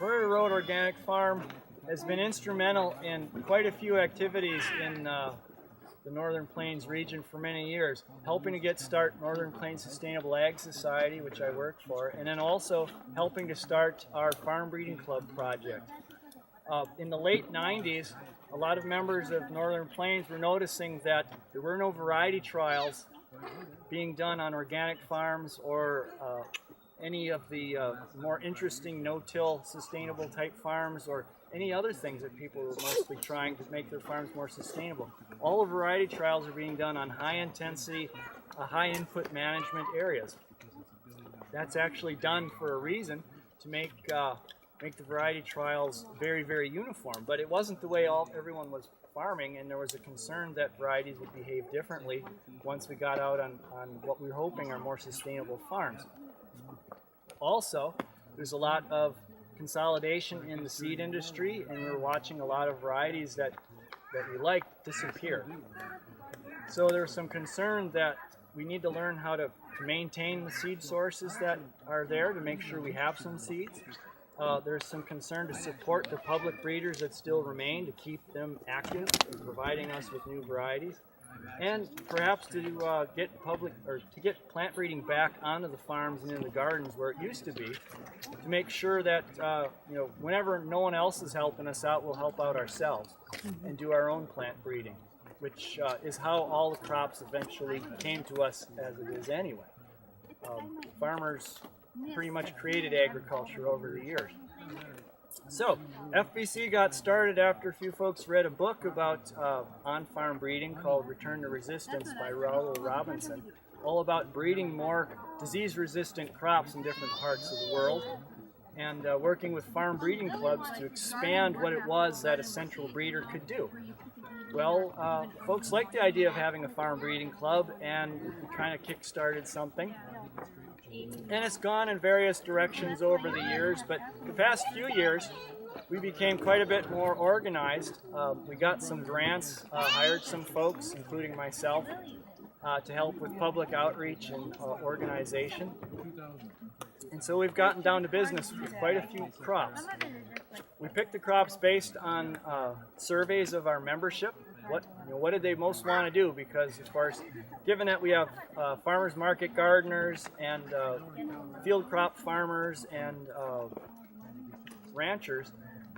Prairie Road Organic Farm has been instrumental in quite a few activities in the Northern Plains region for many years, helping to get start Northern Plains Sustainable Ag Society, which I work for, and then also helping to start our Farm Breeding Club project. In the late 90s, a lot of members of Northern Plains were noticing that there were no variety trials being done on organic farms or any of the more interesting no-till sustainable type farms or any other things that people were mostly trying to make their farms more sustainable. All the variety trials are being done on high-intensity, high-input management areas. That's actually done for a reason, to make the variety trials very, very uniform. But it wasn't the way everyone was farming, and there was a concern that varieties would behave differently once we got out on what we were hoping are more sustainable farms. Also, there's a lot of consolidation in the seed industry, and we're watching a lot of varieties that we like disappear. So there's some concern that we need to learn how to maintain the seed sources that are there to make sure we have some seeds. There's some concern to support the public breeders that still remain, to keep them active in providing us with new varieties, and perhaps to get plant breeding back onto the farms and in the gardens where it used to be, to make sure that whenever no one else is helping us out, we'll help out ourselves and do our own plant breeding, which is how all the crops eventually came to us as it is anyway. Farmers pretty much created agriculture over the years. So, FBC got started after a few folks read a book about on-farm breeding called Return to Resistance by Raoul Robinson, all about breeding more disease-resistant crops in different parts of the world, and working with farm breeding clubs to expand what it was that a central breeder could do. Well, folks liked the idea of having a farm breeding club, and we kind of kick-started something. And it's gone in various directions over the years, but the past few years we became quite a bit more organized. We got some grants, hired some folks, including myself, to help with public outreach and organization. And so we've gotten down to business with quite a few crops. We picked the crops based on surveys of our membership. What did they most want to do? Because, of course, given that we have farmers market gardeners and field crop farmers and ranchers,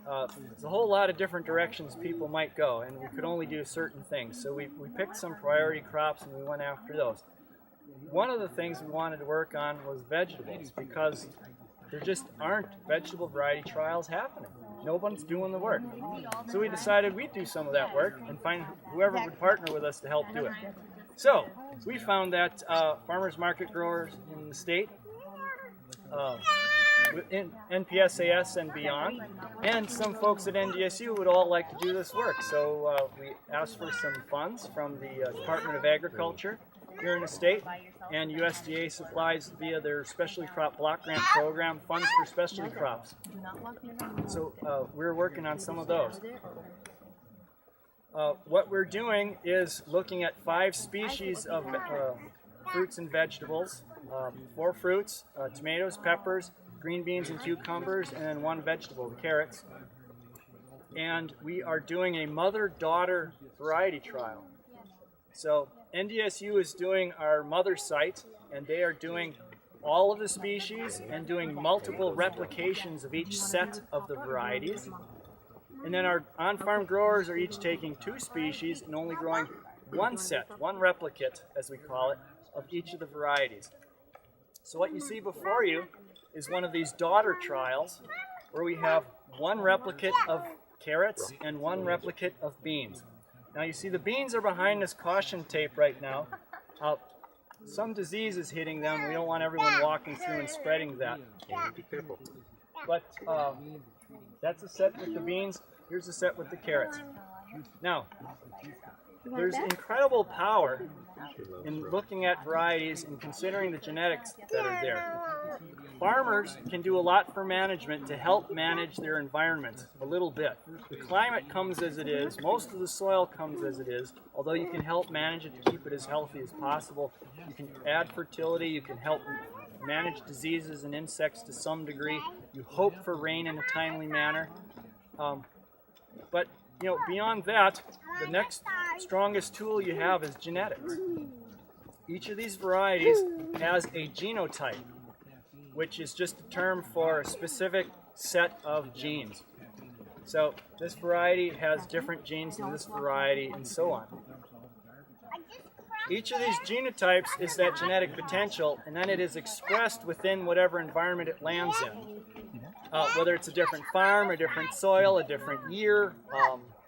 there's a whole lot of different directions people might go, and we could only do certain things. So we picked some priority crops and we went after those. One of the things we wanted to work on was vegetables, because there just aren't vegetable variety trials happening. No one's doing the work. So we decided we'd do some of that work and find whoever would partner with us to help do it. So we found that farmers market growers in the state, in NPSAS and beyond, and some folks at NDSU would all like to do this work. So we asked for some funds from the Department of Agriculture here in the state, and USDA supplies via their specialty crop block grant program funds for specialty crops. So we're working on some of those. What we're doing is looking at 5 species of fruits and vegetables, 4 fruits, tomatoes, peppers, green beans and cucumbers, and then 1 vegetable, the carrots. And we are doing a mother-daughter variety trial. So NDSU is doing our mother site, and they are doing all of the species and doing multiple replications of each set of the varieties. And then our on-farm growers are each taking 2 species and only growing 1 set, 1 replicate, as we call it, of each of the varieties. So what you see before you is one of these daughter trials where we have 1 replicate of carrots and 1 replicate of beans. Now you see the beans are behind this caution tape right now. Some disease is hitting them. We don't want everyone walking through and spreading that. Be careful. But that's a set with the beans. Here's a set with the carrots. Now, there's incredible power in looking at varieties and considering the genetics that are there. Farmers can do a lot for management to help manage their environment a little bit. The climate comes as it is, most of the soil comes as it is, although you can help manage it to keep it as healthy as possible. You can add fertility, you can help manage diseases and insects to some degree. You hope for rain in a timely manner. But beyond that, the next strongest tool you have is genetics. Each of these varieties has a genotype, which is just a term for a specific set of genes. So this variety has different genes than this variety, and so on. Each of these genotypes is that genetic potential, and then it is expressed within whatever environment it lands in. Whether it's a different farm, a different soil, a different year,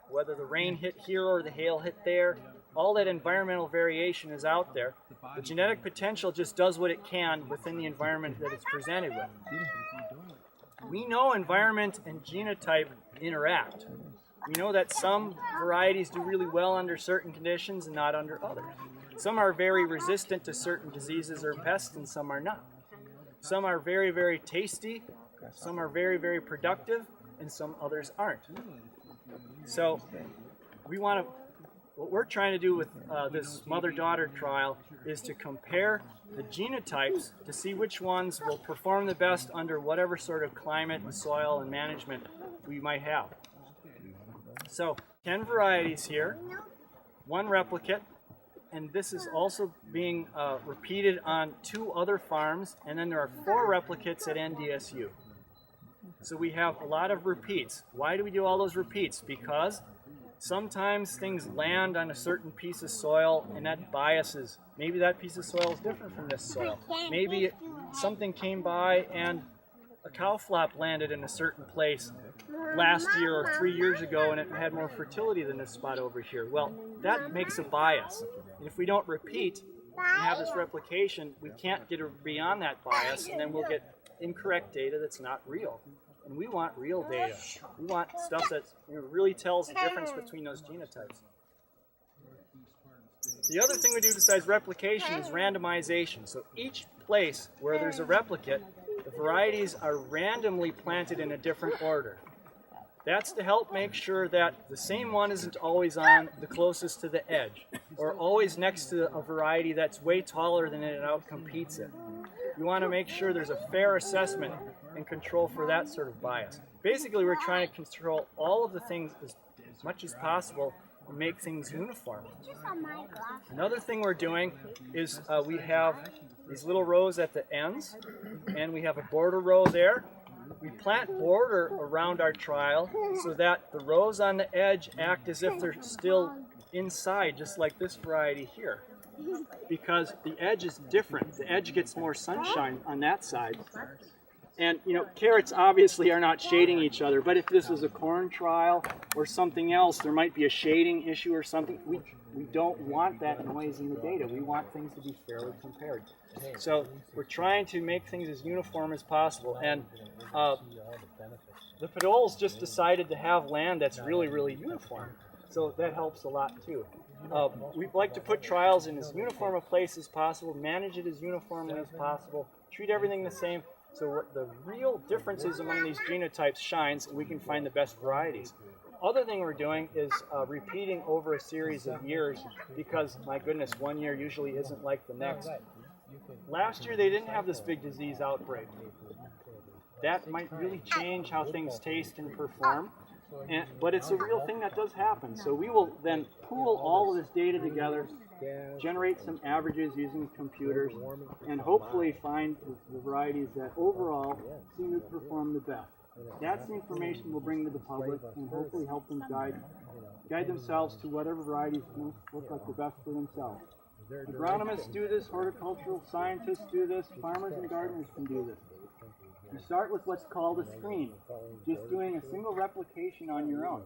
whether the rain hit here or the hail hit there, all that environmental variation is out there. The genetic potential just does what it can within the environment that it's presented with. We know environment and genotype interact. We know that some varieties do really well under certain conditions and not under others. Some are very resistant to certain diseases or pests, and some are not. Some are very, very tasty, some are very, very productive, and some others aren't. So what we're trying to do with this mother-daughter trial is to compare the genotypes to see which ones will perform the best under whatever sort of climate and soil and management we might have. So 10 varieties here, 1 replicate, and this is also being repeated on 2 other farms, and then there are 4 replicates at NDSU. So we have a lot of repeats. Why do we do all those repeats? Because sometimes things land on a certain piece of soil and that biases. Maybe that piece of soil is different from this soil. Maybe something came by and a cow flap landed in a certain place last year or 3 years ago and it had more fertility than this spot over here. Well, that makes a bias. And if we don't repeat and have this replication, we can't get beyond that bias, and then we'll get incorrect data that's not real. And we want real data. We want stuff that really tells the difference between those genotypes. The other thing we do besides replication is randomization. So each place where there's a replicate, the varieties are randomly planted in a different order. That's to help make sure that the same one isn't always on the closest to the edge, or always next to a variety that's way taller than it outcompetes it. You want to make sure there's a fair assessment and control for that sort of bias. Basically, we're trying to control all of the things as much as possible and make things uniform. Another thing we're doing is we have these little rows at the ends, and we have a border row there. We plant border around our trial so that the rows on the edge act as if they're still inside, just like this variety here. Because the edge is different. The edge gets more sunshine on that side. And carrots obviously are not shading each other, but if this was a corn trial or something else, there might be a shading issue or something. We don't want that noise in the data. We want things to be fairly compared. So we're trying to make things as uniform as possible. And the Padoles just decided to have land that's really, really uniform. So that helps a lot too. We'd like to put trials in as uniform a place as possible, manage it as uniformly as possible, treat everything the same, so the real differences among these genotypes shines, and we can find the best varieties. Other thing we're doing is repeating over a series of years, because my goodness, one year usually isn't like the next. Last year they didn't have this big disease outbreak. That might really change how things taste and perform. But it's a real thing that does happen. So we will then pool all of this data together, generate some averages using computers, and hopefully find the varieties that overall seem to perform the best. That's the information we'll bring to the public and hopefully help them guide themselves to whatever varieties look like the best for themselves. Agronomists do this, horticultural scientists do this, farmers and gardeners can do this. You start with what's called a screen, just doing a single replication on your own.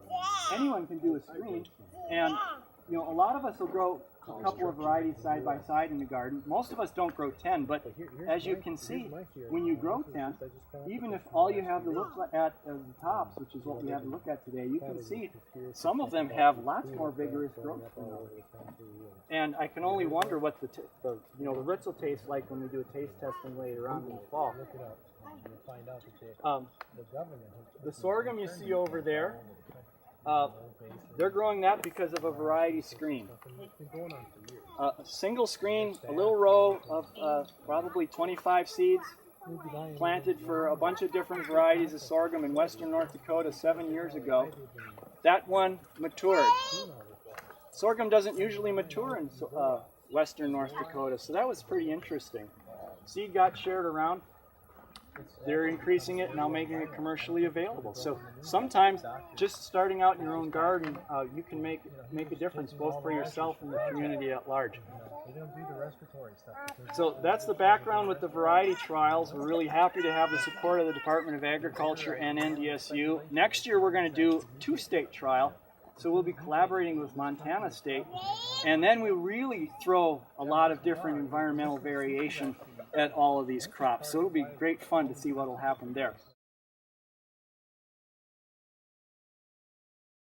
Anyone can do a screen, and a lot of us will grow a couple of varieties side by side in the garden. Most of us don't grow 10, but as you can see, when you grow 10, even if all you have to look at are the tops, which is what we have to look at today, you can see some of them have lots more vigorous growth than others. And I can only wonder what the roots will taste like when we do a taste testing later on in the fall. The sorghum you see over there They're growing that because of a variety screen. A single screen, a little row of probably 25 seeds planted for a bunch of different varieties of sorghum in western North Dakota 7 years ago. That one matured. Sorghum doesn't usually mature in western North Dakota, so that was pretty interesting. Seed got shared around. They're increasing it, now making it commercially available. So sometimes just starting out in your own garden, you can make a difference both for yourself and the community at large. So that's the background with the variety trials. We're really happy to have the support of the Department of Agriculture and NDSU. Next year we're going to do a 2-state trial. So we'll be collaborating with Montana State, and then we really throw a lot of different environmental variation at all of these crops. So it'll be great fun to see what will happen there.